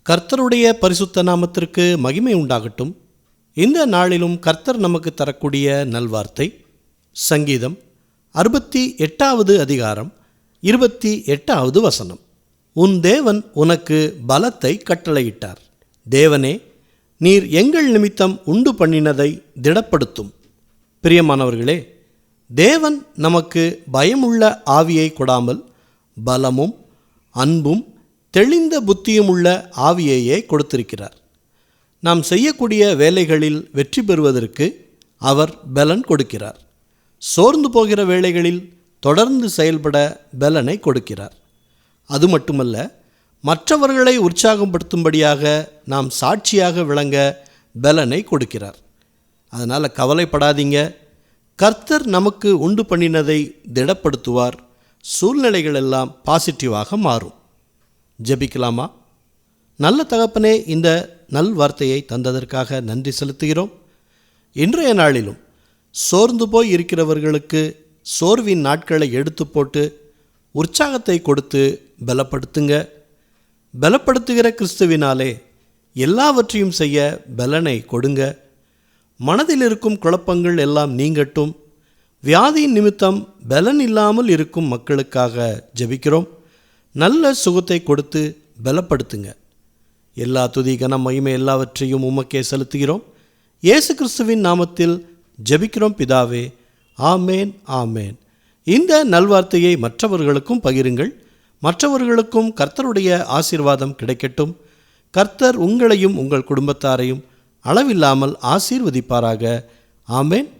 கர்த்தருடைய பரிசுத்த நாமத்திற்கு மகிமை உண்டாகட்டும். இந்த நாளிலும் கர்த்தர் நமக்கு தரக்கூடிய நல்வார்த்தை சங்கீதம் 68வது அதிகாரம் 28வது வசனம். உன் தேவன் உனக்கு பலத்தை கட்டளையிட்டார். தேவனே, நீர் எங்கள் நிமித்தம் உண்டு பண்ணினதை திடப்படுத்தும். பிரியமானவர்களே, தேவன் நமக்கு பயமுள்ள ஆவியை கொடாமல் பலமும் அன்பும் தெளிந்த புத்தியும் உள்ள ஆவியையே கொடுத்திருக்கிறார். நாம் செய்யக்கூடிய வேலைகளில் வெற்றி பெறுவதற்கு அவர் பலன் கொடுக்கிறார். சோர்ந்து போகிற வேளைகளில் தொடர்ந்து செயல்பட பலனை கொடுக்கிறார். அது மட்டுமல்ல, மற்றவர்களை உற்சாகப்படுத்தும்படியாக நாம் சாட்சியாக விளங்க பலனை கொடுக்கிறார். அதனால் கவலைப்படாதீங்க. கர்த்தர் நமக்கு உண்டு பண்ணினதை திடப்படுத்துவார். சூழ்நிலைகள் எல்லாம் பாசிட்டிவாக மாறும். ஜெபிக்கலாமா? நல்ல தகப்பனே, இந்த நல் வார்த்தையை தந்ததற்காக நன்றி செலுத்துகிறோம். இன்றைய நாளிலும் சோர்ந்து போய் இருக்கிறவர்களுக்கு சோர்வின் நாட்களை எடுத்து போட்டு உற்சாகத்தை கொடுத்து பலப்படுத்துங்க. பலப்படுத்துகிற கிறிஸ்துவினாலே எல்லாவற்றையும் செய்ய பலனை கொடுங்க. மனதில் இருக்கும் குழப்பங்கள் எல்லாம் நீங்கட்டும். வியாதியின் நிமித்தம் பலன் இல்லாமல் இருக்கும் மக்களுக்காக ஜெபிக்கிறோம். நல்ல சுகத்தை கொடுத்து பலப்படுத்துங்க. எல்லா துதி கனம் மகிமை எல்லாவற்றையும் உமக்கே செலுத்துகிறோம். இயேசு கிறிஸ்துவின் நாமத்தில் ஜெபிக்கிறோம் பிதாவே. ஆமேன், ஆமேன். இந்த நல்வார்த்தையை மற்றவர்களுக்கும் பகிருங்கள். மற்றவர்களுக்கும் கர்த்தருடைய ஆசீர்வாதம் கிடைக்கட்டும். கர்த்தர் உங்களையும் உங்கள் குடும்பத்தாரையும் அளவில்லாமல் ஆசீர்வதிப்பாராக. ஆமேன்.